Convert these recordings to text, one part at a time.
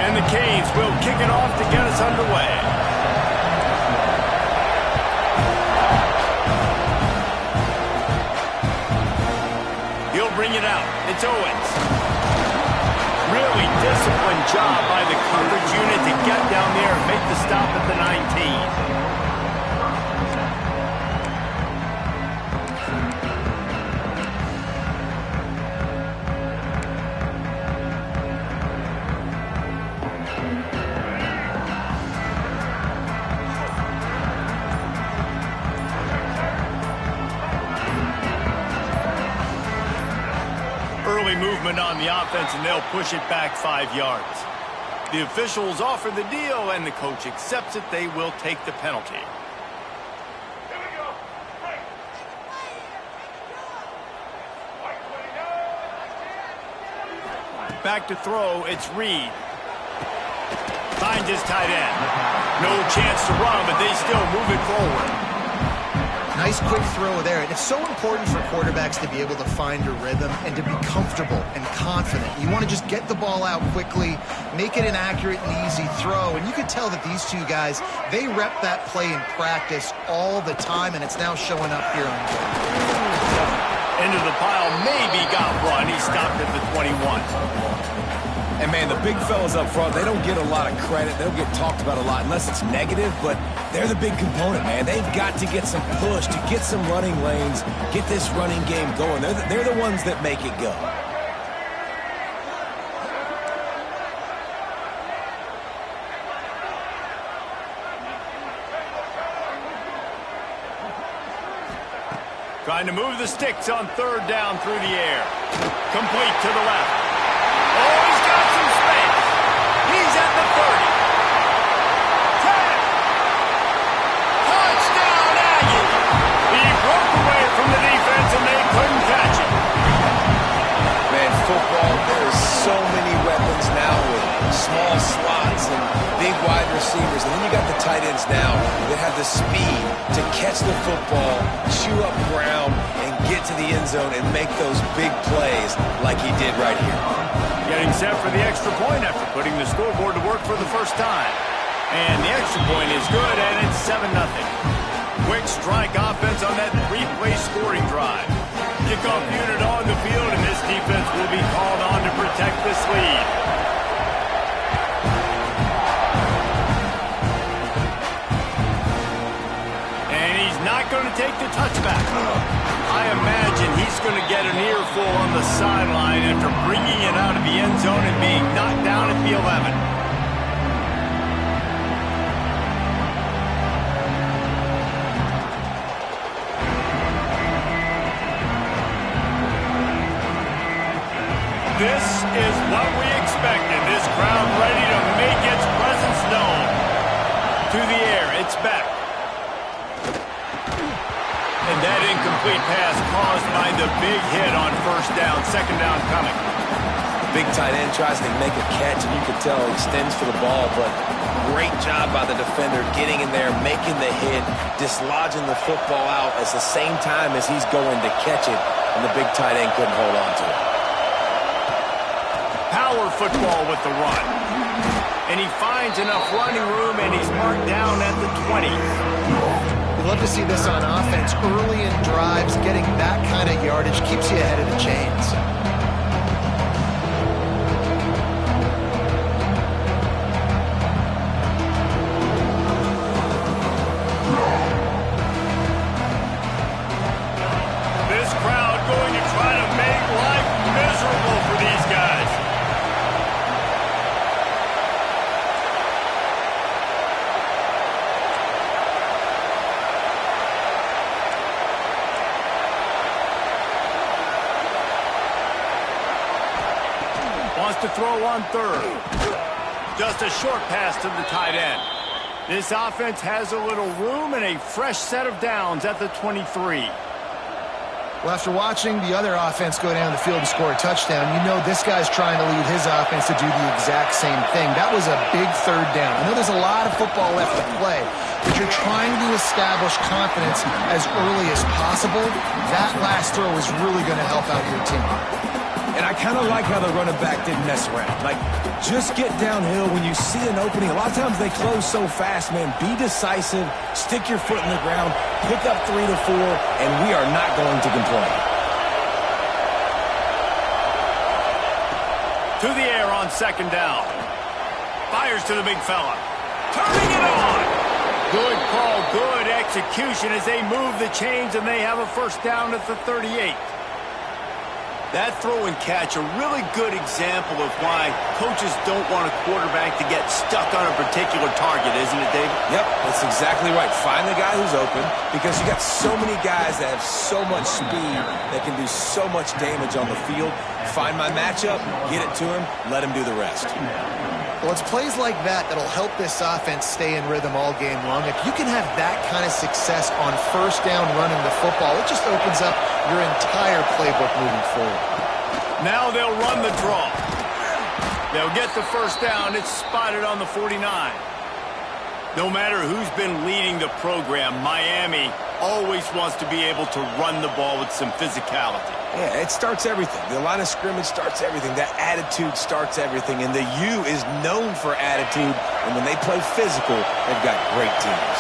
And the Canes will kick it off to get us underway. He'll bring it out. It's Owens. Really disciplined job by the coverage unit to get down there and make the stop at the 19. Early movement on the offense, and they'll push it back 5 yards. The officials offer the deal, and the coach accepts it. They will take the penalty. Back to throw, it's Reed. Finds his tight end. No chance to run, but they still move it forward. Nice quick throw there. And it's so important for quarterbacks to be able to find a rhythm and to be comfortable and confident. You want to just get the ball out quickly, make it an accurate and easy throw. And you could tell that these two guys, they rep that play in practice all the time, and it's now showing up here on game. Into the pile, maybe got one. He stopped at the 21. And, man, the big fellas up front, they don't get a lot of credit. They don't get talked about a lot unless it's negative, but they're the big component, man. They've got to get some push, to get some running lanes, get this running game going. They're the ones that make it go. Trying to move the sticks on third down through the air. Complete to the left. Oh, he's got some space. He's at the 30. 10. Touchdown, Aggie. He broke away from the defense, and they couldn't catch him. Man, football, there's so many weapons now with small slots and big wide receivers. And then you got the tight ends now that have the speed to catch the football, chew up ground, and get to the end zone and make those big plays like he did right here. Getting set for the extra point after putting the scoreboard to work for the first time. And the extra point is good, and it's 7-0. Quick strike offense on that three-play scoring drive. Kickoff unit on the field, and this defense will be called on to protect this lead. And he's not going to take the touchback. I imagine he's going to get an earful on the sideline after bringing it out of the end zone and being knocked down at the 11. This is what we expected. This crowd ready to make its presence known. To the air, it's back. And that incomplete pass caused by the big hit on first down. Second down coming. Big tight end tries to make a catch, and you can tell he extends for the ball, but great job by the defender getting in there, making the hit, dislodging the football out at the same time as he's going to catch it, and the big tight end couldn't hold on to it. Power football with the run. And he finds enough running room, and he's marked down at the 20. Love to see this on offense. Early in drives, getting that kind of yardage keeps you ahead of the chains. This crowd going to try to make life miserable for these guys. Wants to throw on third. Just a short pass to the tight end. This offense has a little room and a fresh set of downs at the 23. Well, after watching the other offense go down the field and score a touchdown, you know this guy's trying to lead his offense to do the exact same thing. That was a big third down. I know there's a lot of football left to play, but you're trying to establish confidence as early as possible. That last throw is really going to help out your team. And I kind of like how the running back didn't mess around. Like, just get downhill when you see an opening. A lot of times they close so fast, man. Be decisive, stick your foot in the ground, pick up 3 to 4, and we are not going to complain. To the air on second down. Fires to the big fella. Turning it on. Good call, good execution as they move the chains and they have a first down at the 38. That throw and catch, a really good example of why coaches don't want a quarterback to get stuck on a particular target, isn't it, David? Yep, that's exactly right. Find the guy who's open because you got so many guys that have so much speed that can do so much damage on the field. Find my matchup, get it to him, let him do the rest. Well, it's plays like that that'll help this offense stay in rhythm all game long. If you can have that kind of success on first down running the football, it just opens up your entire playbook moving forward. Now they'll run the draw. They'll get the first down. It's spotted on the 49. No matter who's been leading the program, Miami always wants to be able to run the ball with some physicality. Yeah, it starts everything. The line of scrimmage starts everything. That attitude starts everything. And the U is known for attitude. And when they play physical, they've got great teams.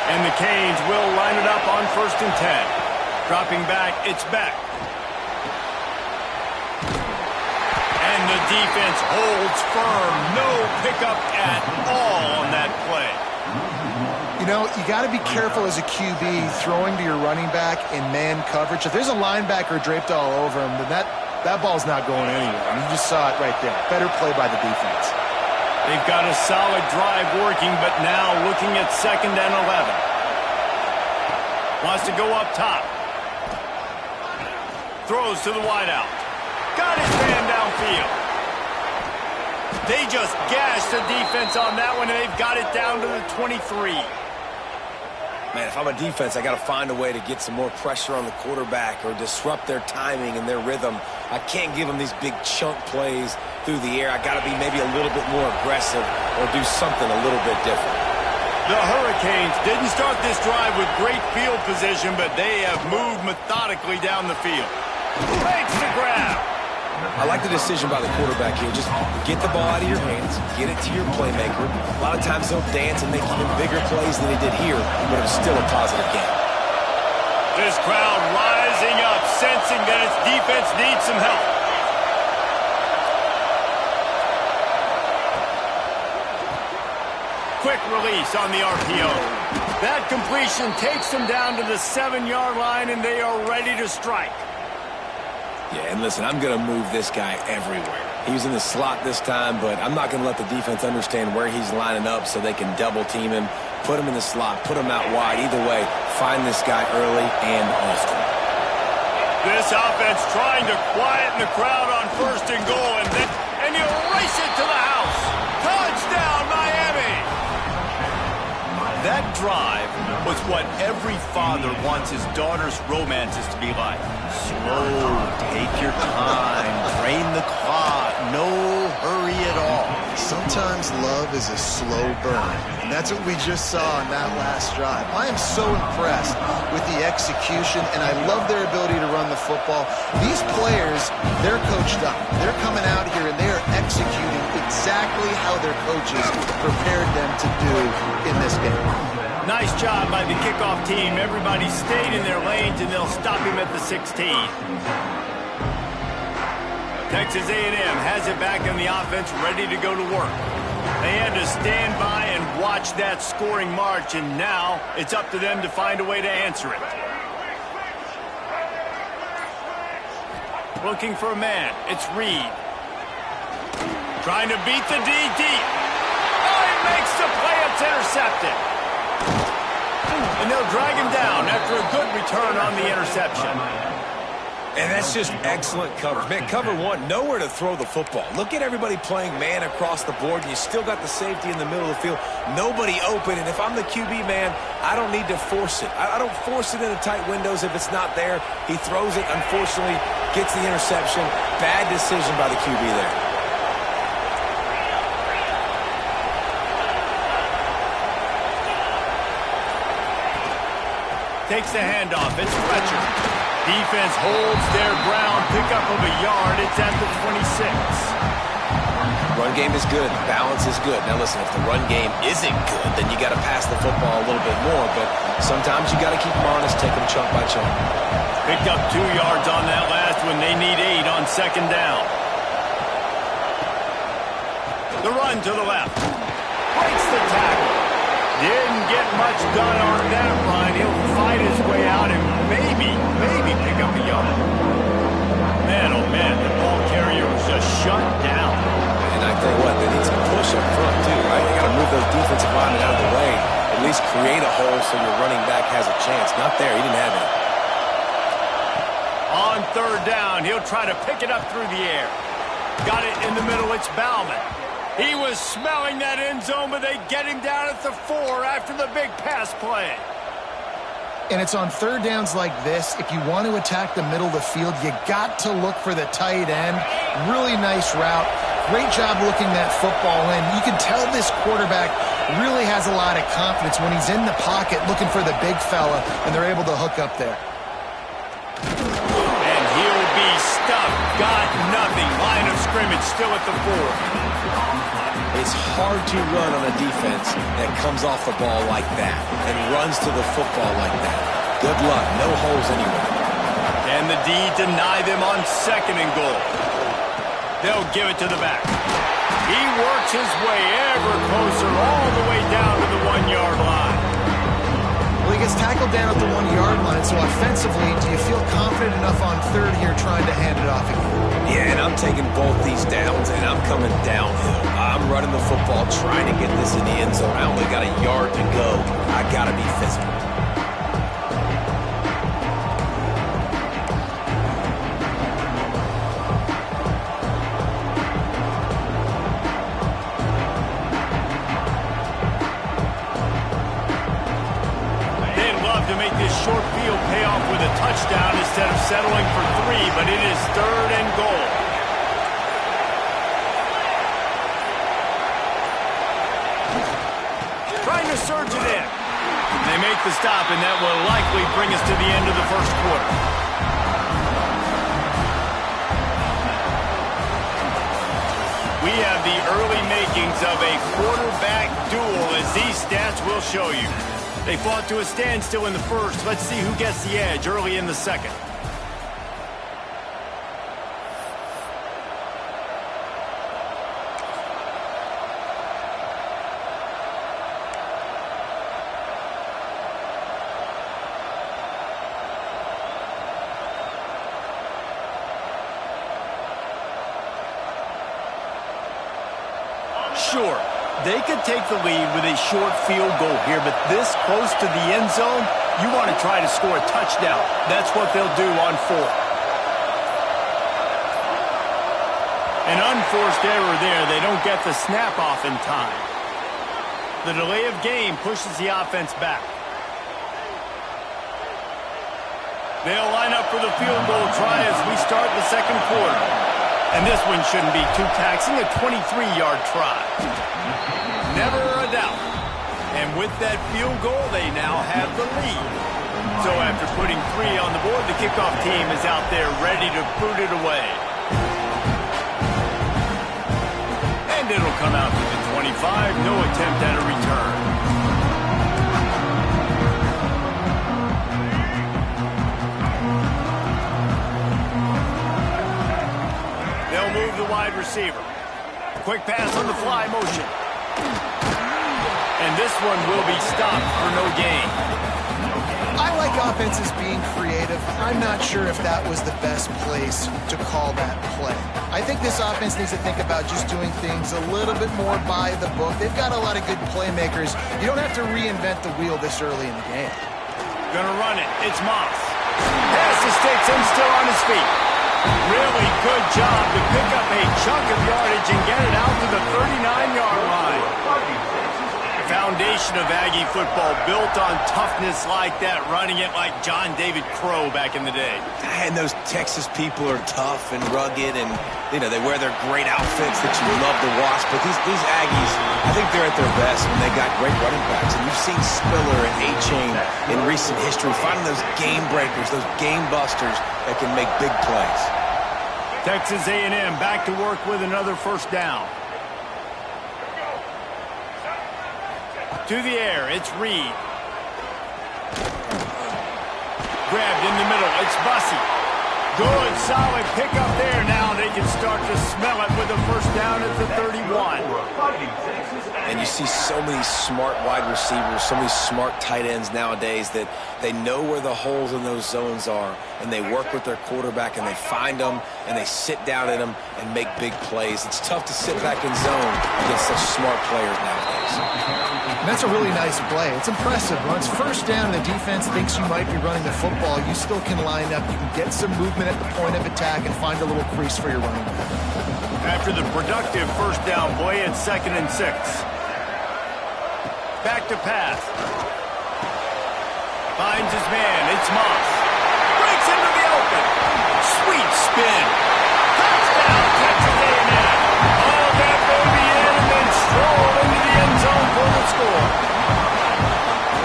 And the Canes will line it up on 1st and 10. Dropping back, it's Beck. And the defense holds firm. No pickup at all on that play. You know, you got to be careful as a QB throwing to your running back in man coverage. If there's a linebacker draped all over him, then that ball's not going anywhere. And you just saw it right there. Better play by the defense. They've got a solid drive working, but now looking at 2nd and 11. Wants to go up top. Throws to the wideout. Got his man downfield. They just gashed the defense on that one, and they've got it down to the 23. Man, if I'm a defense, I got to find a way to get some more pressure on the quarterback or disrupt their timing and their rhythm. I can't give them these big chunk plays through the air. I got to be maybe a little bit more aggressive or do something a little bit different. The Hurricanes didn't start this drive with great field position, but they have moved methodically down the field. Makes the grab. I like the decision by the quarterback here. Just get the ball out of your hands, get it to your playmaker. A lot of times he'll dance and make even bigger plays than he did here, but it was still a positive game. This crowd rising up, sensing that its defense needs some help. Quick release on the RPO. That completion takes them down to the 7-yard line, and they are ready to strike. Yeah, and listen, I'm going to move this guy everywhere. He was in the slot this time, but I'm not going to let the defense understand where he's lining up so they can double-team him, put him in the slot, put him out wide. Either way, find this guy early and often. This offense trying to quieten the crowd on 1st and goal, and you race it to the house. Touchdown, Miami! That drive was what every father wants his daughter's romances to be like. Slow, take your time, drain the clock, no hurry at all. Sometimes love is a slow burn, and that's what we just saw on that last drive. I am so impressed with the execution, and I love their ability to run the football. These players, they're coached up. They're coming out here, and they are executing exactly how their coaches prepared them to do in this game. Nice job by the kickoff team. Everybody stayed in their lanes, and they'll stop him at the 16. Texas A&M has it back in the offense, ready to go to work. They had to stand by and watch that scoring march, and now it's up to them to find a way to answer it. Looking for a man. It's Reed. Trying to beat the D deep. Oh, he makes the play. It's intercepted. And they'll drag him down after a good return on the interception. And that's just excellent coverage. Man, cover one, nowhere to throw the football. Look at everybody playing man across the board, and you still got the safety in the middle of the field. Nobody open, and if I'm the QB, man, I don't need to force it. I don't force it into tight windows if it's not there. He throws it, unfortunately, gets the interception. Bad decision by the QB there. Takes the handoff. It's Fletcher. Defense holds their ground, pickup of a yard. It's at the 26. Run game is good. Balance is good. Now listen, if the run game isn't good, then you got to pass the football a little bit more. But sometimes you got to keep them honest, take them chunk by chunk. Picked up 2 yards on that last one. They need 8 on second down. The run to the left. Breaks the tackle. Didn't get much done on that run. He'll fight his way out and maybe pick up a yard. Man, oh man, the ball carrier was just shut down. And I tell you what, they need some push up front too, right? They got to move those defensive linemen out of the way. At least create a hole so your running back has a chance. Not there. He didn't have it. On third down, he'll try to pick it up through the air. Got it in the middle. It's Bauman. He was smelling that end zone, but they get him down at the 4 after the big pass play. And it's on third downs like this. If you want to attack the middle of the field, you got to look for the tight end. Really nice route. Great job looking that football in. You can tell this quarterback really has a lot of confidence when he's in the pocket looking for the big fella, and they're able to hook up there. And he'll be stuffed. Got nothing. Line of scrimmage still at the 4. It's hard to run on a defense that comes off the ball like that and runs to the football like that. Good luck. No holes anywhere. And the D deny them on second and goal. They'll give it to the back. He works his way ever closer all the way down to the 1-yard line. Well, he gets tackled down at the 1-yard line, so offensively, do you feel confident enough on third here trying to hand it off again? Yeah, and I'm taking both these downs, and I'm coming downhill. I'm running the football, trying to get this in the end zone. I only got a yard to go. I got to be physical. Short field payoff with a touchdown instead of settling for 3, but it is third and goal. Trying to surge it in. They make the stop, and that will likely bring us to the end of the first quarter. We have the early makings of a quarterback duel, as these stats will show you. They fought to a standstill in the first. Let's see who gets the edge early in the second. Sure, they could take the lead with a short field goal here, but this close to the end zone, you want to try to score a touchdown. That's what they'll do on 4. An unforced error there. They don't get the snap off in time. The delay of game pushes the offense back. They'll line up for the field goal try as we start the second quarter. And this one shouldn't be too taxing, a 23-yard try. Never a doubt. And with that field goal, they now have the lead. So after putting 3 on the board, the kickoff team is out there ready to boot it away. And it'll come out to the 25, no attempt at a return. They'll move the wide receiver. Quick pass on the fly motion. And this one will be stopped for no gain. I like offenses being creative. I'm not sure if that was the best place to call that play. I think this offense needs to think about just doing things a little bit more by the book. They've got a lot of good playmakers. You don't have to reinvent the wheel this early in the game. Gonna run it. It's Moss. Pass escapes him still on his feet. Really good job to pick up a chunk of yardage and get it out to the 39-yard line. Foundation foundation of Aggie football built on toughness like that, running it like John David Crow back in the day. And those Texas people are tough and rugged, and they wear their great outfits that you love to watch. But these Aggies, I think they're at their best when they got great running backs. And you've seen Spiller and aTm in recent history finding those game breakers, those game busters that can make big plays. Texas A&M back to work with another first down. To the air, it's Reed. Grabbed in the middle, it's Bussey. Good, solid pickup there. Now they can start to smell it with a first down at the 31. And you see so many smart wide receivers, so many smart tight ends nowadays that they know where the holes in those zones are, and they work with their quarterback, and they find them, and they sit down in them and make big plays. It's tough to sit back in zone against such smart players nowadays. And that's a really nice play. It's impressive. When it's first down and the defense thinks you might be running the football, you still can line up. You can get some movement at the point of attack and find a little crease for your running back. After the productive first down play, it's 2nd and 6. Back to pass. Finds his man. It's Moss. Breaks into the open. Sweet spin. Touchdown, Texas A&M. Oh, that baby in and then stroll into the end zone for the score.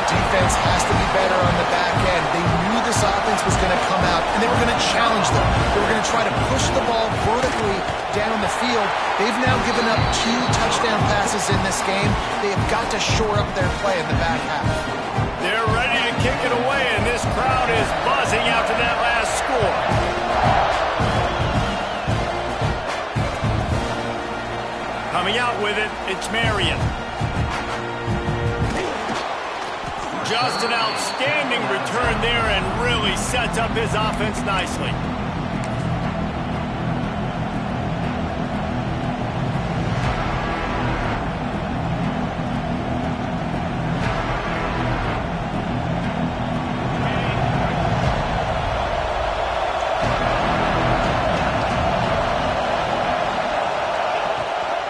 Defense has to be better on the back end. They knew this offense was going to come out, and they were going to challenge them. They were going to try to push the ball vertically down the field. They've now given up 2 touchdown passes in this game. They have got to shore up their play in the back half. They're ready to kick it away, and this crowd is buzzing after that last score. Coming out with it, it's Marion. Just an outstanding return there and really sets up his offense nicely.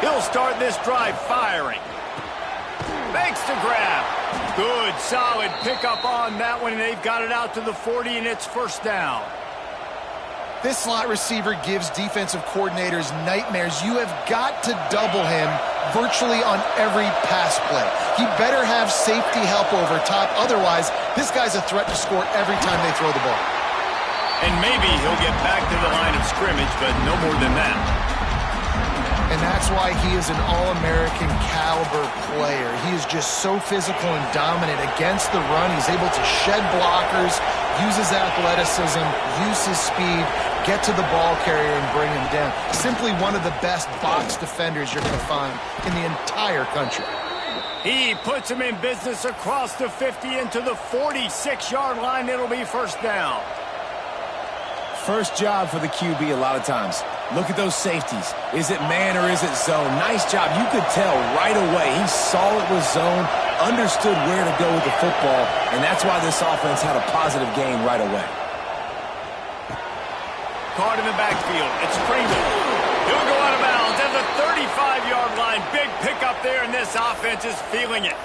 He'll start this drive firing. Makes the grab. Good, solid pickup on that one, and they've got it out to the 40, and it's first down. This slot receiver gives defensive coordinators nightmares. You have got to double him virtually on every pass play. He better have safety help over top. Otherwise, this guy's a threat to score every time they throw the ball. And maybe he'll get back to the line of scrimmage, but no more than that. And that's why he is an All-American caliber player. He is just so physical and dominant against the run. He's able to shed blockers, use his athleticism, use his speed, get to the ball carrier and bring him down. Simply one of the best box defenders you're going to find in the entire country. He puts him in business across the 50 into the 46-yard line. It'll be first down. First job for the QB a lot of times. Look at those safeties. Is it man or is it zone? Nice job. You could tell right away. He saw it was zone, understood where to go with the football, and that's why this offense had a positive game right away. Caught in the backfield. It's Freeman. He'll go out of bounds at the 35-yard line. Big pickup there, and this offense is feeling it.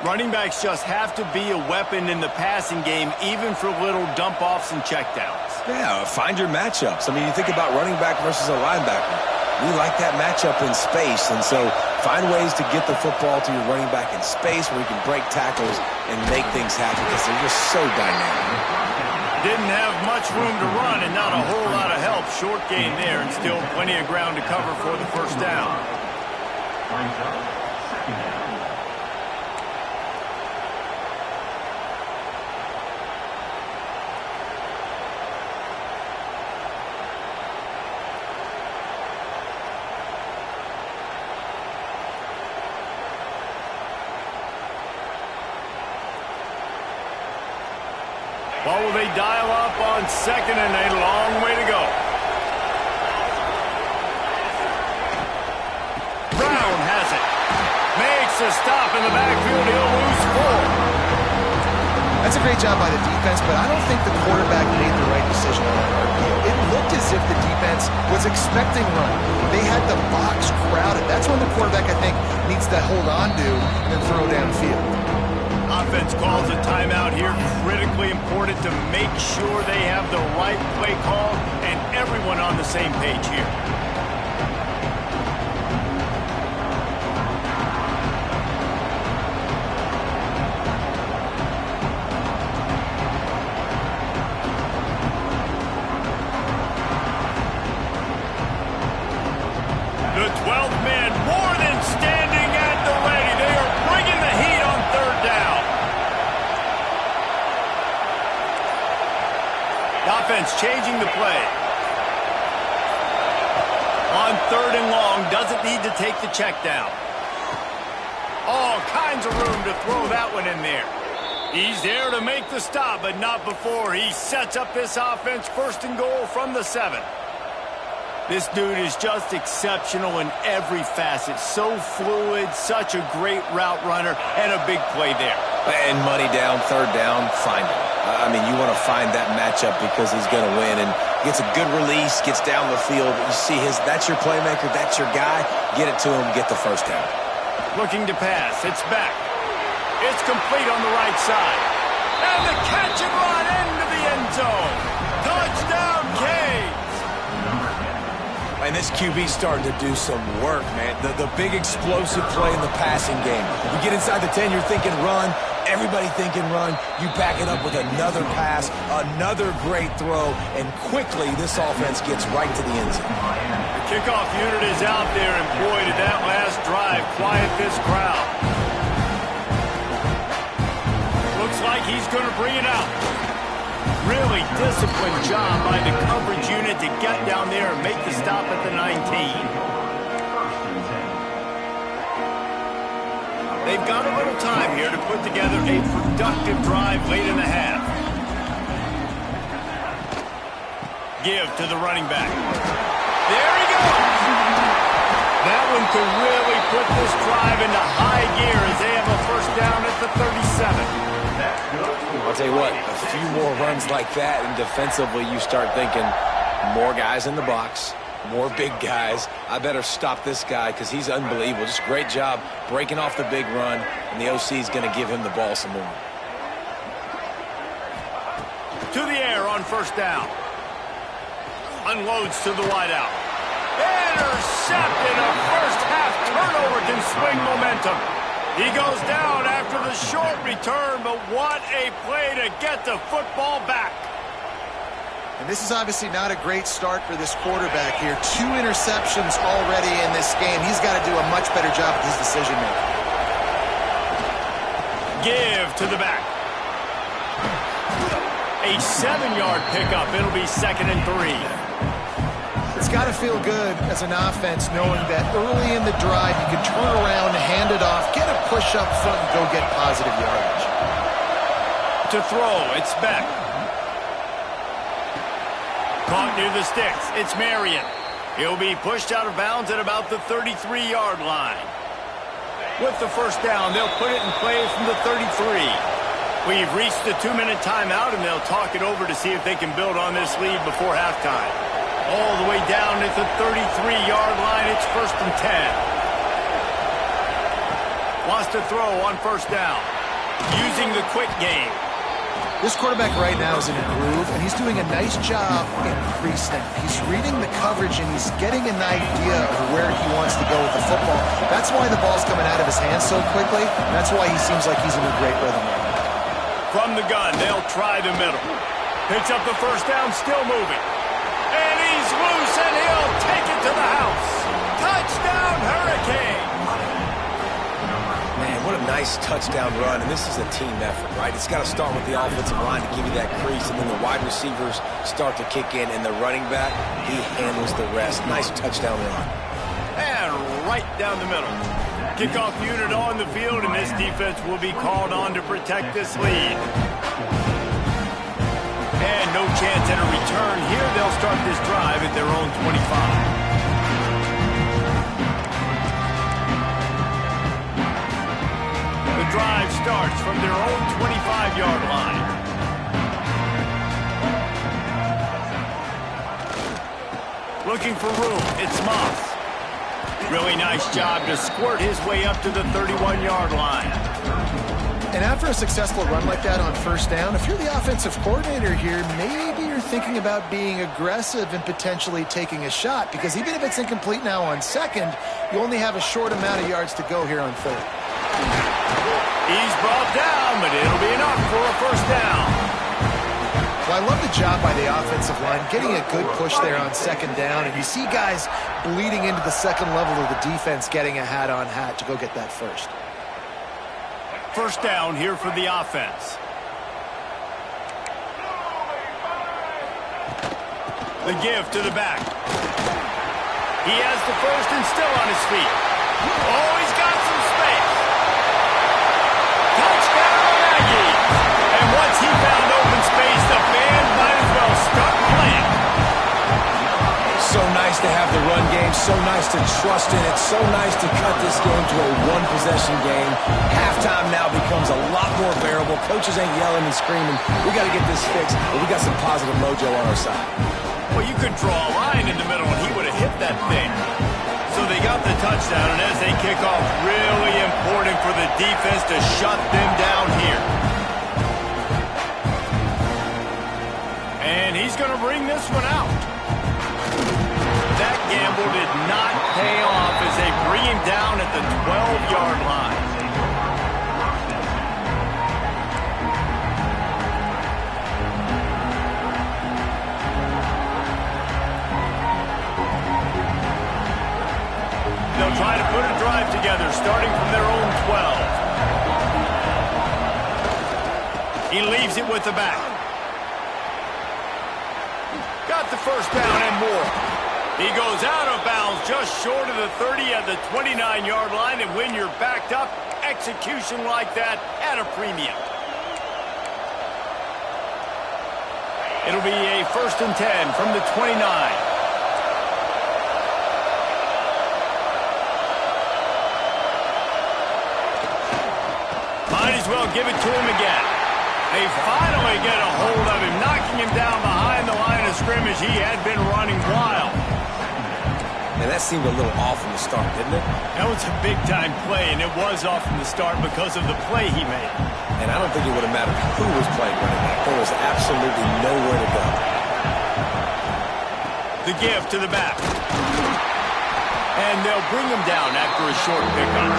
Running backs just have to be a weapon in the passing game, even for little dump-offs and checkdowns. Yeah, find your matchups. I mean, you think about running back versus a linebacker. We like that matchup in space, and so find ways to get the football to your running back in space where you can break tackles and make things happen because they're just so dynamic. Didn't have much room to run and not a whole lot of help. Short gain there and still plenty of ground to cover for the first down. What will they dial up on second and a long way to go? Brown has it. Makes a stop in the backfield. He'll lose 4. That's a great job by the defense, but I don't think the quarterback made the right decision on that RPO. It looked as if the defense was expecting run. They had the box crowded. That's when the quarterback, I think, needs to hold on to and then throw downfield. Offense calls a timeout here. Critically important to make sure they have the right play call and everyone on the same page here. The 12th man more than standing at the ready. They are bringing the heat on third down. The offense changing the play. On third and long, doesn't need to take the check down. All kinds of room to throw that one in there. He's there to make the stop, but not before he sets up this offense first and goal from the 7. This dude is just exceptional in every facet. So fluid, such a great route runner, and a big play there. And money down, third down, find him. I mean, you want to find that matchup because he's going to win. And gets a good release, gets down the field. You see that's your playmaker, that's your guy. Get it to him, get the first down. Looking to pass. It's back. It's complete on the right side. And the catch and run into the end zone. Touchdown, Canes. And this QB's starting to do some work, man. The big explosive play in the passing game. You get inside the 10, you're thinking run. Everybody thinking run. You back it up with another pass, another great throw, and quickly this offense gets right to the end zone. The kickoff unit is out there, and boy, did that last drive quiet this crowd. Looks like he's going to bring it out. Really disciplined job by the coverage unit to get down there and make the stop at the 19. They've got a little time here to put together a productive drive late in the half. Give to the running back. There he goes! That one could really put this drive into high gear as they have a first down at the 37. I'll tell you what, a few more runs like that, and defensively you start thinking more guys in the box, more big guys. I better stop this guy because he's unbelievable. Just great job breaking off the big run, and the OC is going to give him the ball some more. To the air on first down. Unloads to the wideout. Intercepted. A first half turnover can swing momentum. He goes down after the short return, but what a play to get the football back. And this is obviously not a great start for this quarterback here. 2 interceptions already in this game. He's got to do a much better job with his decision-making. Give to the back. A 7-yard pickup. It'll be 2nd and 3. It's got to feel good as an offense knowing that early in the drive you can turn around, hand it off, get a push up front, and go get positive yardage. To throw, it's Beck. Caught near the sticks. It's Marion. He'll be pushed out of bounds at about the 33-yard line. With the first down, they'll put it in play from the 33. We've reached the 2-minute timeout, and they'll talk it over to see if they can build on this lead before halftime. All the way down at the 33-yard line, it's 1st and 10. Wants to throw on first down. Using the quick game. This quarterback right now is in a groove, and he's doing a nice job in pre-snap. He's reading the coverage, and he's getting an idea of where he wants to go with the football. That's why the ball's coming out of his hands so quickly. That's why he seems like he's in a great rhythm right now. From the gun, they'll try the middle. Picks up the first down, still moving. And he's loose, and he'll take it to the house. Touchdown, Hurricane! Man, what a nice touchdown run, and this is a team effort, right? It's got to start with the offensive line to give you that crease, and then the wide receivers start to kick in, and the running back, he handles the rest. Nice touchdown run. And right down the middle. Kickoff unit on the field, and this defense will be called on to protect this lead. And no chance at a return here. They'll start this drive at their own 25. The drive starts from their own 25-yard line. Looking for room. It's Moss. Really nice job to squirt his way up to the 31-yard line. And after a successful run like that on first down, if you're the offensive coordinator here, maybe you're thinking about being aggressive and potentially taking a shot, because even if it's incomplete now on second, you only have a short amount of yards to go here on third. He's brought down, but it'll be enough for a first down. Well, I love the job by the offensive line, getting a good push there on second down, and you see guys bleeding into the second level of the defense getting a hat-on-hat to go get that first. First down here for the offense. The give to the back. He has the first and still on his feet. Oh, he's got some space. Touchdown, Aggies. And once he found open space, the band might as well start playing. So nice to have the run game, so nice to trust in it, so nice to cut this game to a one-possession game. Halftime now becomes a lot more bearable. Coaches ain't yelling and screaming. We got to get this fixed, but we got some positive mojo on our side. Well, you could draw a line in the middle, and he would have hit that thing. So they got the touchdown, and as they kick off, really important for the defense to shut them down here. And he's going to bring this one out. That gamble did not pay off as they bring him down at the 12-yard line. They'll try to put a drive together, starting from their own 12. He leaves it with the back. Got the first down and more. He goes out of bounds just short of the 30 at the 29-yard line, and when you're backed up, execution like that at a premium. It'll be a 1st and 10 from the 29. Might as well give it to him again. They finally get a hold of him, knocking him down behind the line of scrimmage. He had been running wild. And that seemed a little off from the start, didn't it? That was a big-time play, and it was off from the start because of the play he made. And I don't think it would have mattered who was playing running back. There was absolutely nowhere to go. The give to the back. And they'll bring him down after a short pickup.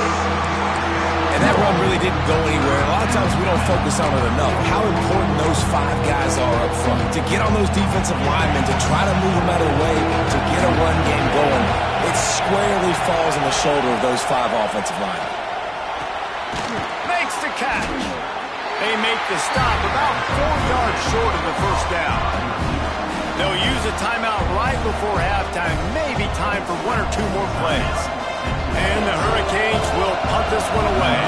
And that run really didn't go anywhere. A lot of times we don't focus on it enough. How important those 5 guys are up front. To get on those defensive linemen, to try to move them out of the way, to get a run game going, it squarely falls on the shoulder of those 5 offensive linemen. Makes the catch. They make the stop about 4 yards short of the first down. They'll use a timeout right before halftime. Maybe time for 1 or 2 more plays. And the Hurricanes will punt this one away.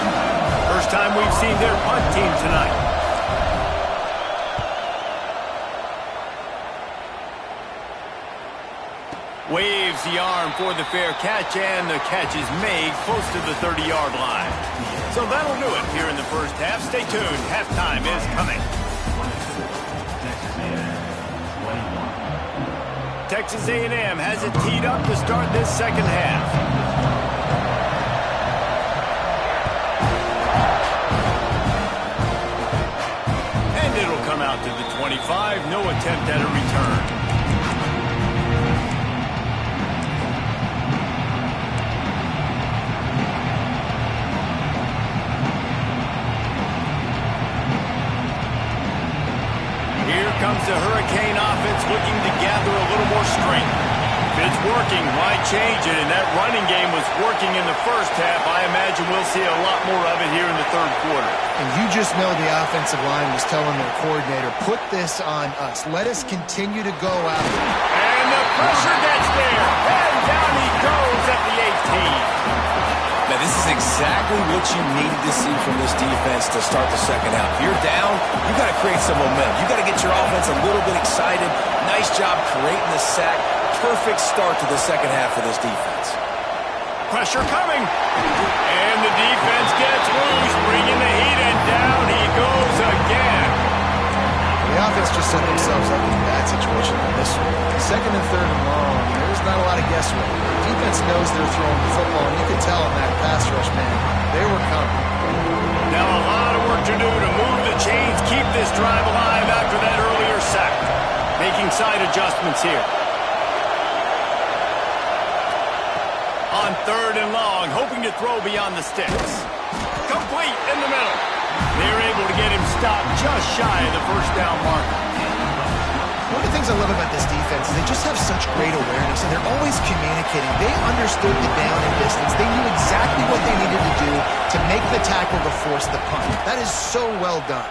First time we've seen their punt team tonight. Waves the arm for the fair catch, and the catch is made close to the 30-yard line. So that'll do it here in the first half. Stay tuned. Halftime is coming. Texas A&M has it teed up to start this second half. It'll come out to the 25. No attempt at a return. Here comes the Hurricane offense looking to gather a little more strength. If it's working, why change it? And that running game was working in the first half. I imagine we'll see a lot more of it here in the third quarter. And you just know the offensive line was telling their coordinator, put this on us. Let us continue to go out. And the pressure gets there. And down he goes at the 18. Now, this is exactly what you needed to see from this defense to start the second half. If you're down, you got to create some momentum. You got to get your offense a little bit excited. Nice job creating the sack. Perfect start to the second half for this defense. Pressure coming. And the defense gets loose, bringing the heat, and down he goes again. The offense just set themselves up in a bad situation on this one. Second and third and long, there's not a lot of guesswork. The defense knows they're throwing the football, and you can tell in that pass rush, man, they were coming. Now a lot of work to do to move the chains, keep this drive alive after that earlier sack. Making side adjustments here. On third and long, hoping to throw beyond the sticks. Complete in the middle. They're able to get him stopped just shy of the first down marker. One of the things I love about this defense is they just have such great awareness, and they're always communicating. They understood the down and distance. They knew exactly what they needed to do to make the tackle to force the punt. That is so well done.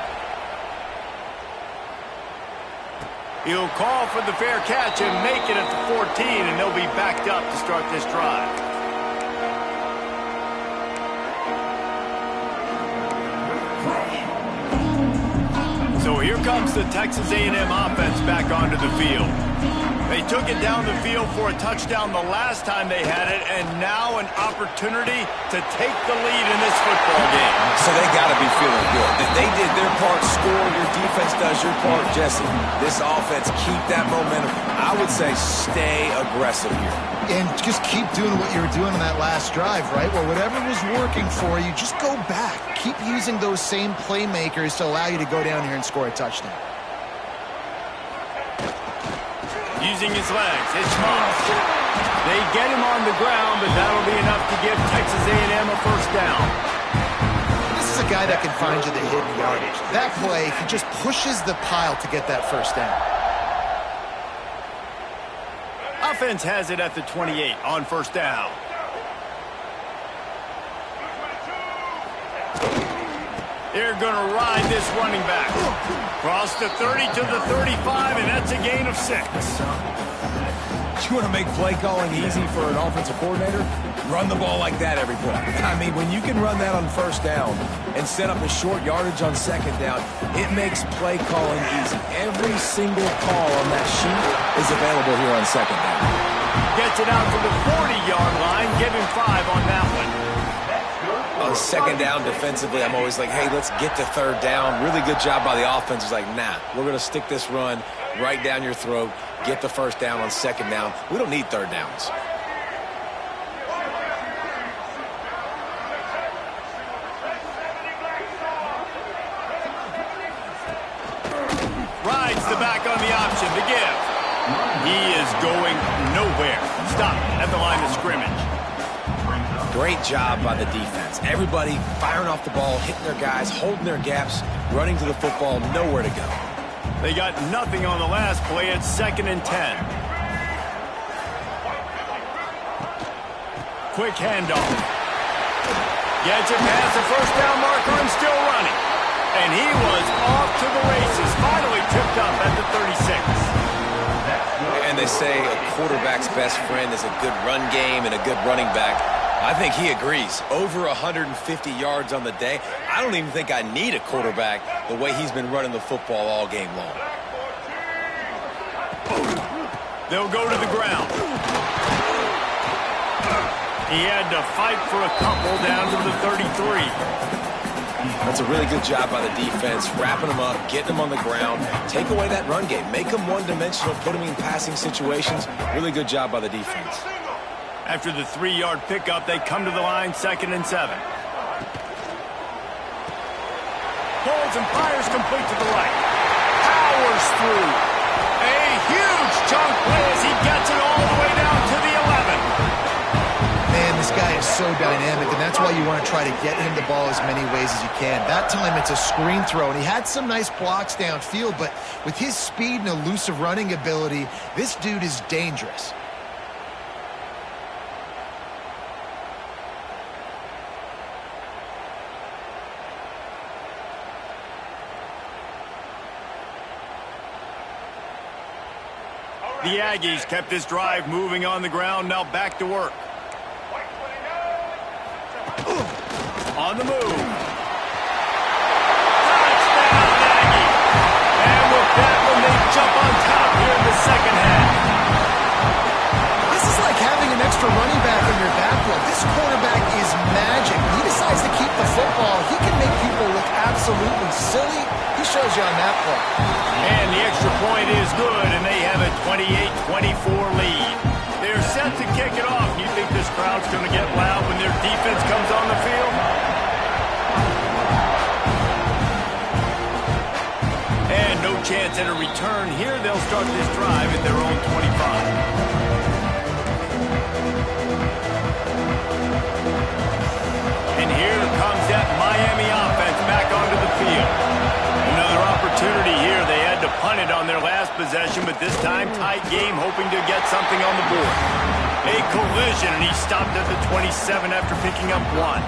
He'll call for the fair catch and make it at the 14, and they'll be backed up to start this drive. So here comes the Texas A&M offense back onto the field. They took it down the field for a touchdown the last time they had it, and now an opportunity to take the lead in this football game. So they got to be feeling good. That they did their part, score, your defense does your part, Jesse. This offense, keep that momentum. I would say stay aggressive here. And just keep doing what you were doing on that last drive, right? Well, whatever was working for you, just go back. Keep using those same playmakers to allow you to go down here and score a touchdown. Using his legs, his shots. They get him on the ground, but that'll be enough to give Texas A&M a first down. This is a guy that can find you the hidden yardage. That play, he just pushes the pile to get that first down. Offense has it at the 28 on first down. They're going to ride this running back. Cross the 30 to the 35, and that's a gain of 6. You want to make play calling easy for an offensive coordinator? Run the ball like that every play. I mean, when you can run that on first down and set up a short yardage on second down, it makes play calling easy. Every single call on that sheet is available here on second down. Gets it out to the 40-yard line. Give him 5 on that one. On second down defensively, I'm always like, hey, let's get to third down. Really good job by the offense. It's like, nah, we're going to stick this run right down your throat, get the first down on second down. We don't need third downs. Rides the back on the option to give. He is going nowhere. Stop at the line of scrimmage. Great job by the defense. Everybody firing off the ball, hitting their guys, holding their gaps, running to the football, nowhere to go. They got nothing on the last play. It's 2nd and 10. Quick handoff. Gets it past the first down marker and still running. And he was off to the races. Finally tripped up at the 36. And they say a quarterback's best friend is a good run game and a good running back. I think he agrees. Over 150 yards on the day. I don't even think I need a quarterback the way he's been running the football all game long. They'll go to the ground. He had to fight for a couple down to the 33. That's a really good job by the defense, wrapping them up, getting them on the ground, take away that run game, make them one-dimensional, put them in passing situations. Really good job by the defense. After the 3-yard pickup, they come to the line, 2nd and 7. Pulls and fires complete to the right. Powers through. A huge chunk play as he gets it all the way down to the 11. Man, this guy is so dynamic, and that's why you want to try to get him the ball as many ways as you can. That time, it's a screen throw, and he had some nice blocks downfield, but with his speed and elusive running ability, this dude is dangerous. The Aggies kept this drive moving on the ground, now back to work. On the move. Touchdown, Aggie. And with that one, they jump on top here in the second half. This is like having an extra running back in your backfield. This quarterback is magic. When he decides to keep the football, he can make people look absolutely silly. He shows you on that play. And the extra point is good, and they have a 28-24 lead. They're set to kick it off. You think this crowd's going to get loud when their defense comes on the field? And no chance at a return here. They'll start this drive at their own 25. And here comes that Miami offense back onto the field. Another opportunity here. They had to punt it on their last possession, but this time tight game, hoping to get something on the board. A collision, and he stopped at the 27 after picking up one.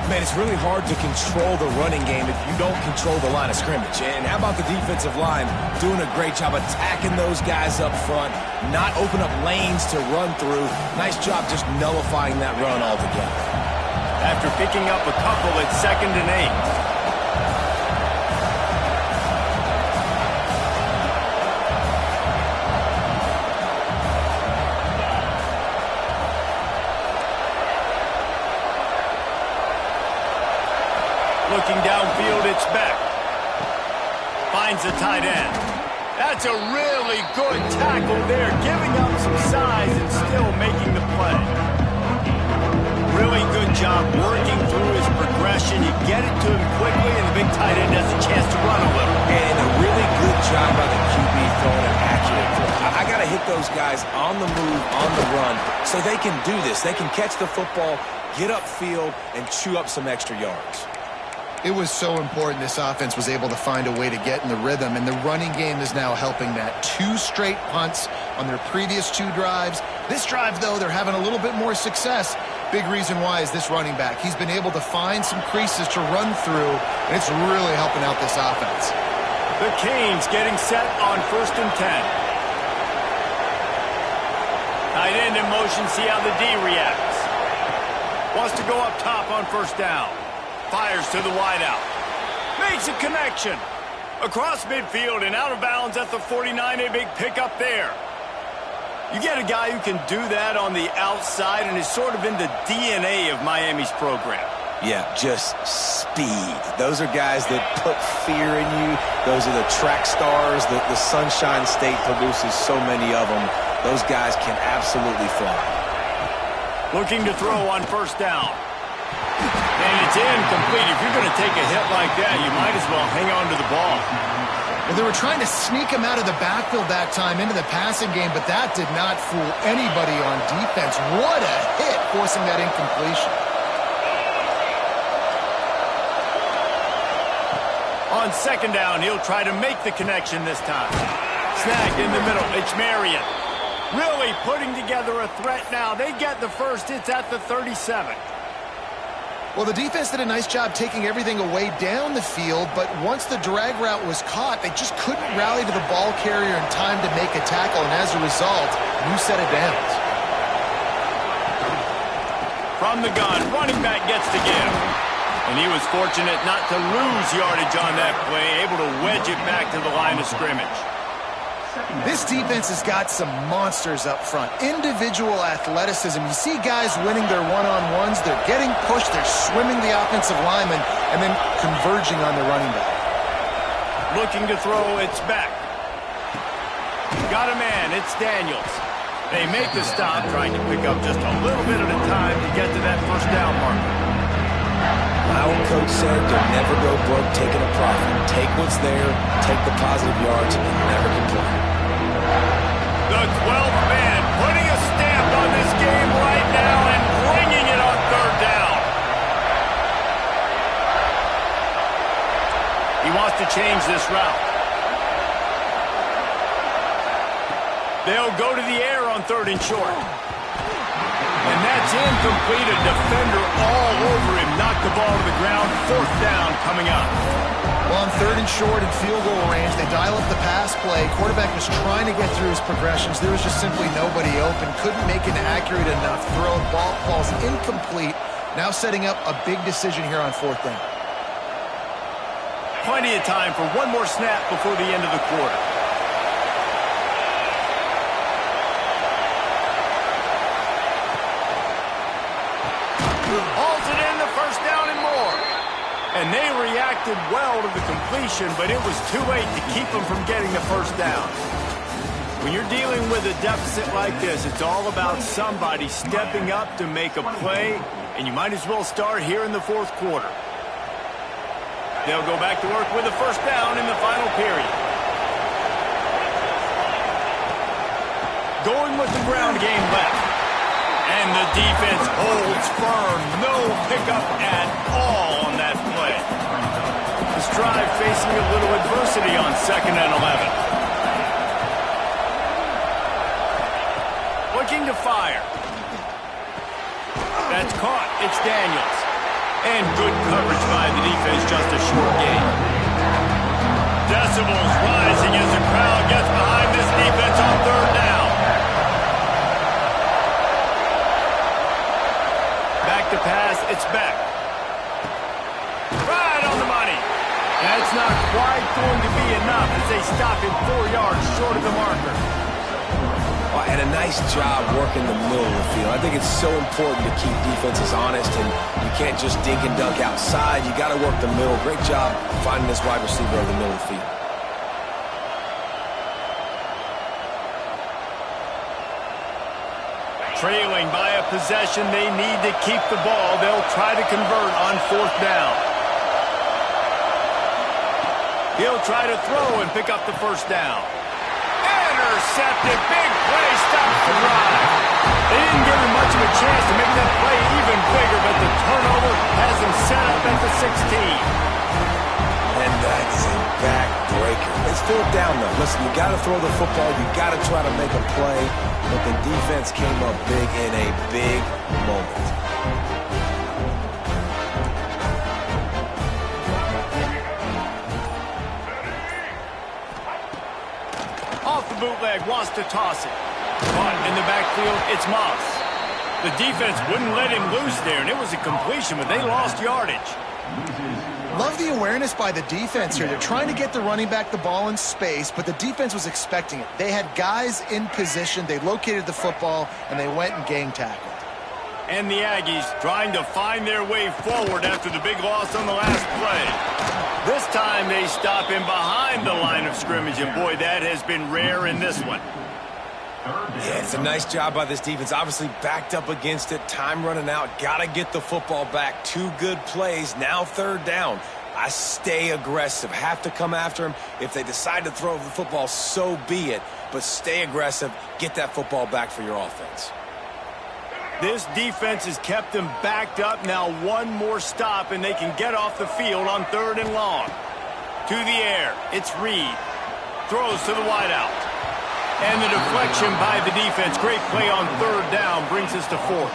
Man, it's really hard to control the running game if you don't control the line of scrimmage. And how about the defensive line doing a great job attacking those guys up front, not open up lanes to run through. Nice job just nullifying that run altogether. After picking up a couple, it's 2nd and 8. Looking downfield, it's Beck. Finds the tight end. That's a really good tackle there, giving up some size and still making the play. Really good job working through his progression. You get it to him quickly, and the big tight end has a chance to run a little. And a really good job by the QB throwing an accurate throw. I got to hit those guys on the move, on the run, so they can do this. They can catch the football, get upfield, and chew up some extra yards. It was so important this offense was able to find a way to get in the rhythm, and the running game is now helping that. 2 straight punts on their previous 2 drives. This drive, though, they're having a little bit more success. Big reason why is this running back. He's been able to find some creases to run through, and it's really helping out this offense. The Canes getting set on 1st and 10. Tight end in motion, see how the D reacts. Wants to go up top on 1st down. Fires to the wideout. Makes a connection. Across midfield and out of bounds at the 49. A big pickup there. You get a guy who can do that on the outside and is sort of in the DNA of Miami's program. Yeah, just speed. Those are guys that put fear in you. Those are the track stars. The Sunshine State produces so many of them. Those guys can absolutely fly. Looking to throw on 1st down. And it's incomplete. If you're going to take a hit like that, you might as well hang on to the ball. Well, they were trying to sneak him out of the backfield that time into the passing game, but that did not fool anybody on defense. What a hit, forcing that incompletion. On 2nd down, he'll try to make the connection this time. Snagged in the middle. It's Marion. Really putting together a threat now. They get the first. It's at the 37. Well, the defense did a nice job taking everything away down the field, but once the drag route was caught, they just couldn't rally to the ball carrier in time to make a tackle, and as a result, new set of downs. From the gun, running back gets to give. And he was fortunate not to lose yardage on that play, able to wedge it back to the line of scrimmage. This defense has got some monsters up front. Individual athleticism. You see guys winning their one-on-ones. They're getting pushed. They're swimming the offensive lineman and then converging on the running back. Looking to throw, it's back. Got a man, it's Daniels. They make the stop, trying to pick up just a little bit at a time to get to that 1st down marker. My old coach said you'll never go broke taking a profit. Take what's there, take the positive yards, and never complain. The 12th man putting a stamp on this game right now and bringing it on 3rd down. He wants to change this route. They'll go to the air on 3rd and short. And that's incomplete. A defender all over him. Knocked the ball to the ground. 4th down coming up. Well, on 3rd and short and field goal range, they dial up the pass play. Quarterback was trying to get through his progressions. There was just simply nobody open. Couldn't make an accurate enough throw. Ball falls incomplete. Now setting up a big decision here on 4th down. Plenty of time for one more snap before the end of the quarter. Hauls it in, the 1st down and more. And they reacted well to the completion, but it was too late to keep them from getting the first down. When you're dealing with a deficit like this, it's all about somebody stepping up to make a play, and you might as well start here in the fourth quarter. They'll go back to work with a first down in the final period. Going with the ground game left. And the defense holds firm. No pickup at all on that play. This drive facing a little adversity on 2nd and 11. Looking to fire. That's caught. It's Daniels. And good coverage by the defense, just a short gain. Decibels rising as the crowd gets behind this defense on 3rd down. Back to pass, it's Beck. Right on the money. That's not quite going to be enough as they stop him 4 yards short of the marker. And a nice job working the middle of the field. I think it's so important to keep defenses honest, and you can't just dink and dunk outside. You got to work the middle. Great job finding this wide receiver in the middle of the field. Trailing by a possession, they need to keep the ball. They'll try to convert on 4th down. He'll try to throw and pick up the first down. Intercepted, big play, stops the drive. They didn't give him much of a chance to make that play even bigger, but the turnover has him set up at the 16. And that's a backbreaker. It's 4th down, though. Listen, you got to throw the football. You got to try to make a play. But the defense came up big in a big moment. Off the bootleg, wants to toss it. Caught in the backfield, it's Moss. The defense wouldn't let him loose there, and it was a completion, but they lost yardage. Love the awareness by the defense here. They're trying to get the running back the ball in space, but the defense was expecting it. They had guys in position. They located the football, and they went and gang tackled. And the Aggies trying to find their way forward after the big loss on the last play. This time they stop him behind the line of scrimmage, and boy, that has been rare in this one. Yeah, it's a nice job by this defense. Obviously backed up against it. Time running out. Got to get the football back. 2 good plays. Now 3rd down. I stay aggressive. Have to come after him. If they decide to throw the football, so be it. But stay aggressive. Get that football back for your offense. This defense has kept them backed up. Now 1 more stop, and they can get off the field on 3rd and long. To the air. It's Reed. Throws to the wideout. And the deflection by the defense. Great play on 3rd down brings us to 4th.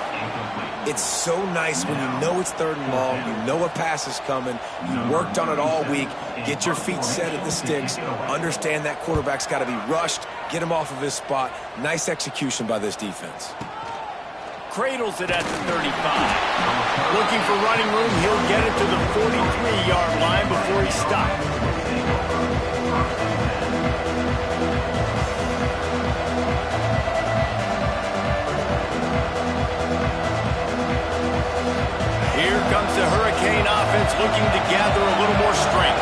It's so nice when you know it's 3rd and long, you know a pass is coming, you worked on it all week, get your feet set at the sticks, understand that quarterback's got to be rushed, get him off of his spot. Nice execution by this defense. Cradles it at the 35. Looking for running room, he'll get it to the 43-yard line before he stops. Comes the Hurricane offense looking to gather a little more strength.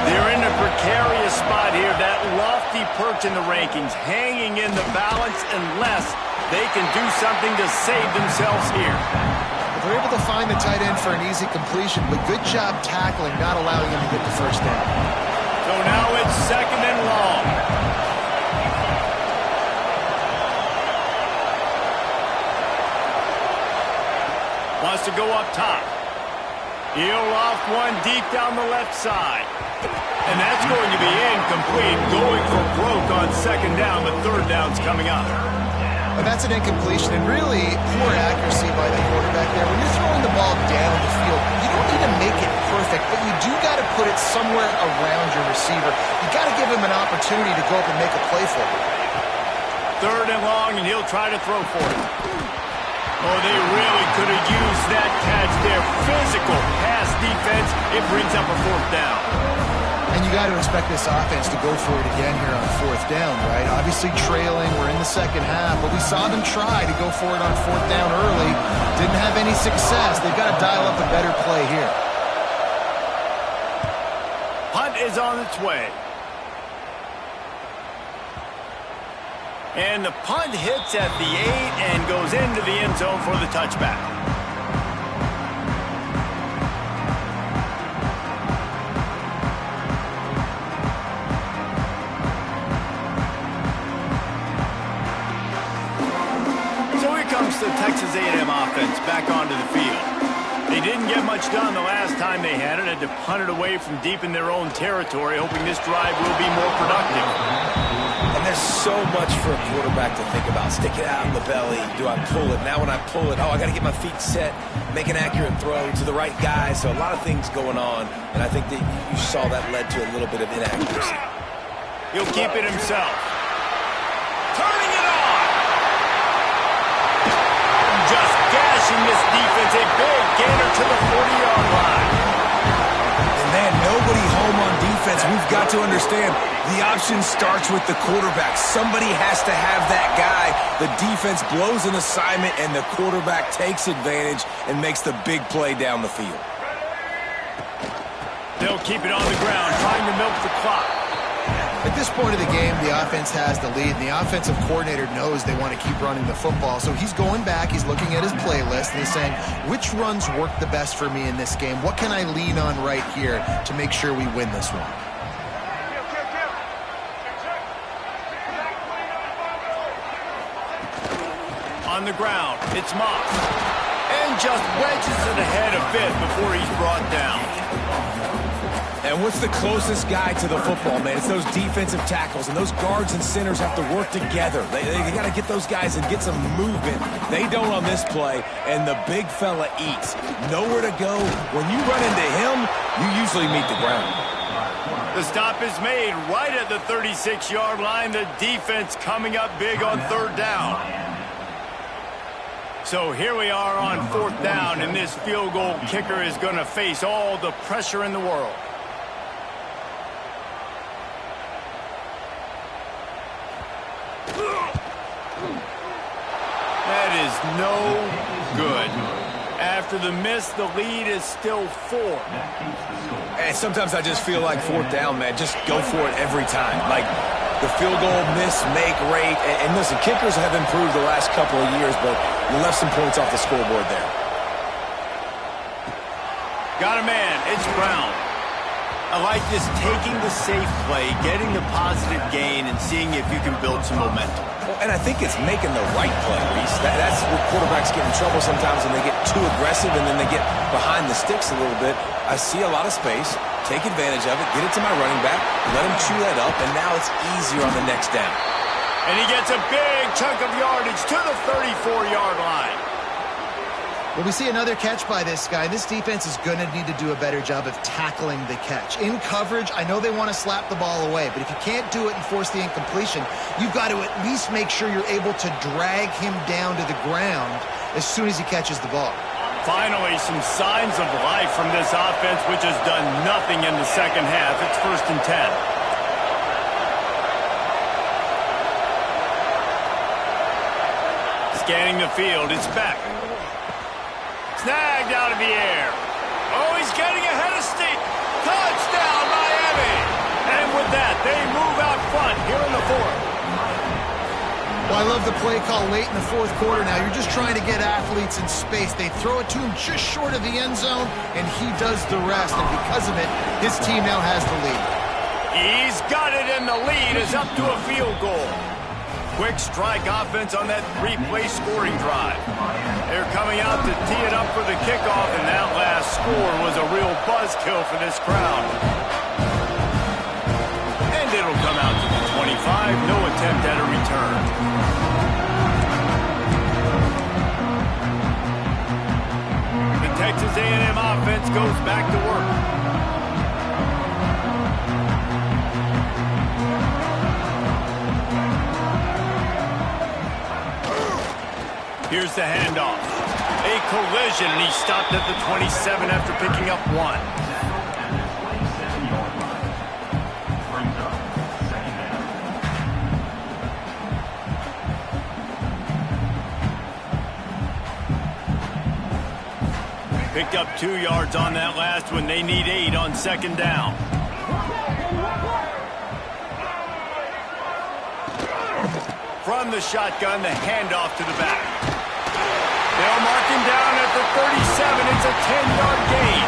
They're in a precarious spot here, that lofty perch in the rankings, hanging in the balance unless they can do something to save themselves here. They're able to find the tight end for an easy completion, but good job tackling, not allowing him to get the first down. So now it's 2nd and long. Wants to go up top. He'll loft one deep down the left side. And that's going to be incomplete. Going for broke on 2nd down, but 3rd down's coming up. And that's an incompletion, and really poor accuracy by the quarterback there. When you're throwing the ball down the field, you don't need to make it perfect, but you do got to put it somewhere around your receiver. You got to give him an opportunity to go up and make a play for you. 3rd and long, and he'll try to throw for it. Oh, they really could have used that catch there. Physical pass defense. It brings up a 4th down. And you got to expect this offense to go for it again here on 4th down, right? Obviously trailing. We're in the 2nd half, but we saw them try to go for it on 4th down early. Didn't have any success. They've got to dial up a better play here. punt is on its way. And the punt hits at the 8 and goes into the end zone for the touchback. So here comes the Texas A&M offense back onto the field. They didn't get much done the last time they had it. Had to punt it away from deep in their own territory, hoping this drive will be more productive. And there's so much for a quarterback to think about. Stick it out in the belly. Do I pull it? Now when I pull it, I got to get my feet set, make an accurate throw to the right guy. So a lot of things going on, and I think that you saw that led to a little bit of inaccuracy. He'll keep it himself. Turning it on! Just gashing this defense. A big gainer to the 40-yard line. And man, nobody home on defense. We've got to understand the option starts with the quarterback. Somebody has to have that guy. The defense blows an assignment, and the quarterback takes advantage and makes the big play down the field. They'll keep it on the ground, trying to milk the clock. At this point of the game, the offense has the lead, and the offensive coordinator knows they want to keep running the football. So he's going back, he's looking at his playlist, and he's saying, which runs work the best for me in this game? What can I lean on right here to make sure we win this one? On the ground, it's Moss. And just wedges it ahead a bit before he's brought down. And what's the closest guy to the football, man? It's those defensive tackles, and those guards and centers have to work together. They got to get those guys and get some movement. They don't on this play, and the big fella eats. Nowhere to go. When you run into him, you usually meet the ground. The stop is made right at the 36-yard line. The defense coming up big on third down. So here we are on fourth down, and this field goal kicker is going to face all the pressure in the world. That is no good. After the miss, the lead is still 4. And sometimes I just feel like fourth down, man. Just go for it every time. Like the field goal miss, make rate. And listen, kickers have improved the last couple of years, but you left some points off the scoreboard there. Got a man. It's Brown. I like just taking the safe play, getting the positive gain, and seeing if you can build some momentum. Well, and I think it's making the right play, Reese. That's where quarterbacks get in trouble sometimes when they get too aggressive and then they get behind the sticks a little bit. I see a lot of space, take advantage of it, get it to my running back, let him chew that up, and now it's easier on the next down. And he gets a big chunk of yardage to the 34-yard line. Well, we see another catch by this guy. This defense is going to need to do a better job of tackling the catch. In coverage, I know they want to slap the ball away, but if you can't do it and force the incompletion, you've got to at least make sure you're able to drag him down to the ground as soon as he catches the ball. Finally, some signs of life from this offense, which has done nothing in the second half. It's 1st and 10. Scanning the field, it's Beck. Snagged out of the air. Oh, he's getting ahead of Steve. Touchdown, Miami. And with that, they move out front here in the 4th. Well, I love the play call late in the 4th quarter now. You're just trying to get athletes in space. They throw it to him just short of the end zone, and he does the rest. And because of it, his team now has the lead. He's got it, and the lead is up to a field goal. Quick strike offense on that 3-play scoring drive. They're coming out to tee it up for the kickoff, and that last score was a real buzzkill for this crowd. And it'll come out to the 25. No attempt at a return. The Texas A&M offense goes back to work. Here's the handoff. A collision, and he stopped at the 27 after picking up 1. Picked up 2 yards on that last one. They need 8 on 2nd down. from the shotgun, the handoff to the back. They'll mark him down at the 37. It's a 10-yard gain.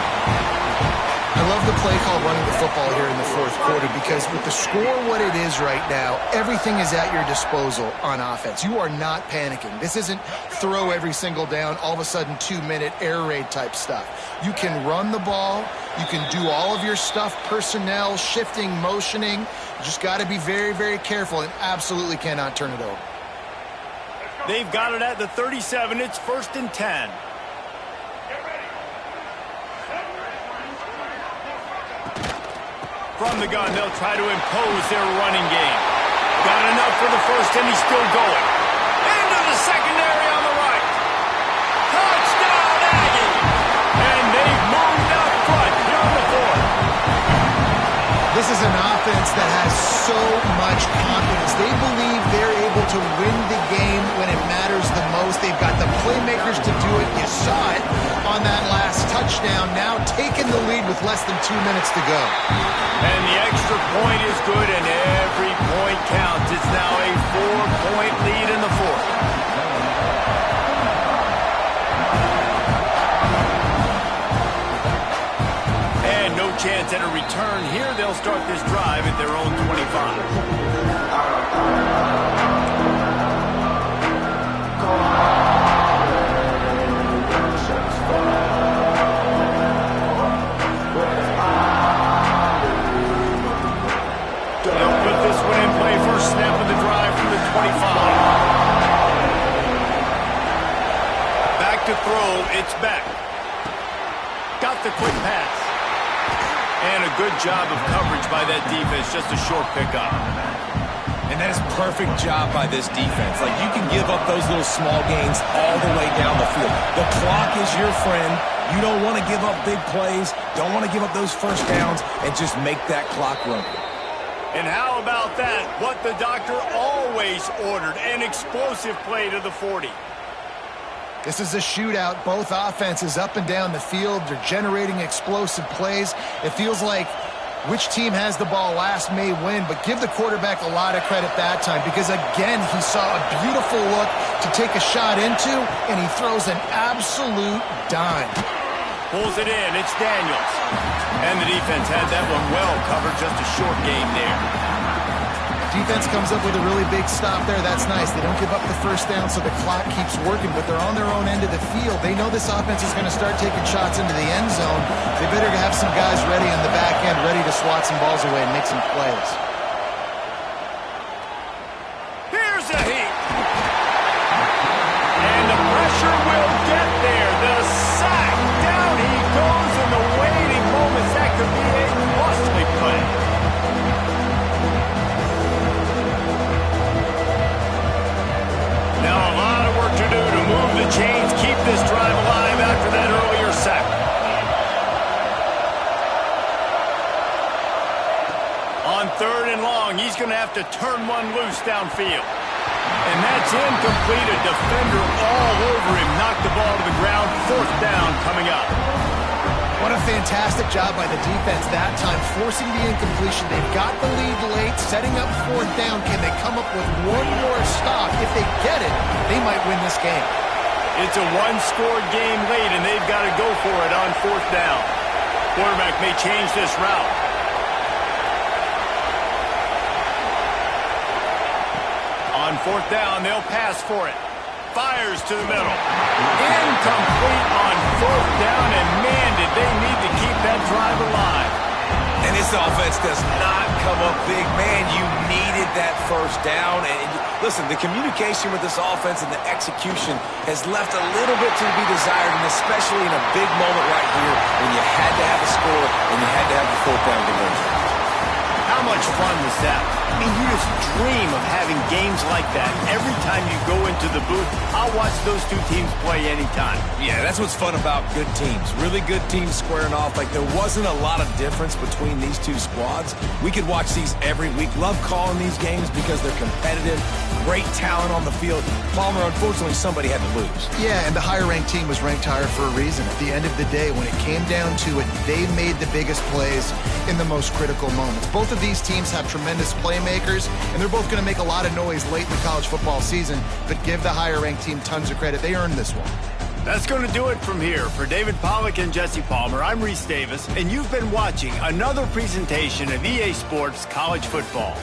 I love the play call running the football here in the fourth quarter because with the score what it is right now, everything is at your disposal on offense. You are not panicking. This isn't throw every single down, all of a sudden 2-minute air raid type stuff. You can run the ball. You can do all of your stuff, personnel, shifting, motioning. You just got to be very, very careful and absolutely cannot turn it over. They've got it at the 37. It's 1st and 10. From the gun, they'll try to impose their running game. Got enough for the first, and he's still going. Into the secondary on the right. Touchdown, Aggie! And they've moved up front here on the fourth. This is an offense that has so much confidence. They believe they're able to win the game when it matters the most. They've got the playmakers to do it. You saw it on that last touchdown. Now taking the lead with less than 2 minutes to go. And the extra point is good, and every point counts. It's now a 4-point lead in the fourth. And no chance at a return here. They'll start this drive at their own 25. Snap of the drive from the 25. Back to throw, it's back. Got the quick pass. And a good job of coverage by that defense, just a short pickup. And that is perfect job by this defense. Like, you can give up those little small gains all the way down the field. The clock is your friend. You don't want to give up big plays, don't want to give up those first downs, and just make that clock run. And how about that? What the doctor always ordered, an explosive play to the 40. This is a shootout. Both offenses up and down the field. They're generating explosive plays. It feels like which team has the ball last may win, but give the quarterback a lot of credit that time because, again, he saw a beautiful look to take a shot into, and he throws an absolute dime. Pulls it in. It's Daniels. And the defense had that one well covered. Just a short game there. Defense comes up with a really big stop there. That's nice. They don't give up the first down, so the clock keeps working, but they're on their own end of the field. They know this offense is going to start taking shots into the end zone. They better have some guys ready in the back end, ready to swat some balls away and make some plays. Here's a heat. And the pressure will get there. The sack. Down he goes in the waiting moments. That could be a costly play. Now a lot of work to do to move the chains, keep this drive alive after that earlier sack. On 3rd and long, he's going to have to turn one loose downfield. And that's incomplete. A defender all over him. Knocked the ball to the ground. 4th down coming up. What a fantastic job by the defense that time, forcing the incompletion. They've got the lead late, setting up 4th down. Can they come up with one more stop? If they get it, they might win this game. It's a one-score game late, and they've got to go for it on 4th down. Quarterback may change this route. On 4th down, they'll pass for it. Fires to the middle. Incomplete on 4th down, and man, did they need to keep that drive alive. And this offense does not come up big. Man, you needed that first down. And listen, the communication with this offense and the execution has left a little bit to be desired, and especially in a big moment right here when you had to have a score and you had to have the 4th down conversion. How much fun was that? I mean, you just dream of having games like that. Every time you go into the booth, I'll watch those two teams play anytime. Yeah, that's what's fun about good teams. Really good teams squaring off. Like, there wasn't a lot of difference between these two squads. We could watch these every week. Love calling these games because they're competitive. Great talent on the field. Palmer, unfortunately, somebody had to lose. Yeah, and the higher-ranked team was ranked higher for a reason. At the end of the day, when it came down to it, they made the biggest plays in the most critical moments. Both of these teams have tremendous playmakers, and they're both going to make a lot of noise late in the college football season, but give the higher-ranked team tons of credit. They earned this one. That's going to do it from here. For David Pollack and Jesse Palmer, I'm Reese Davis, and you've been watching another presentation of EA Sports College Football.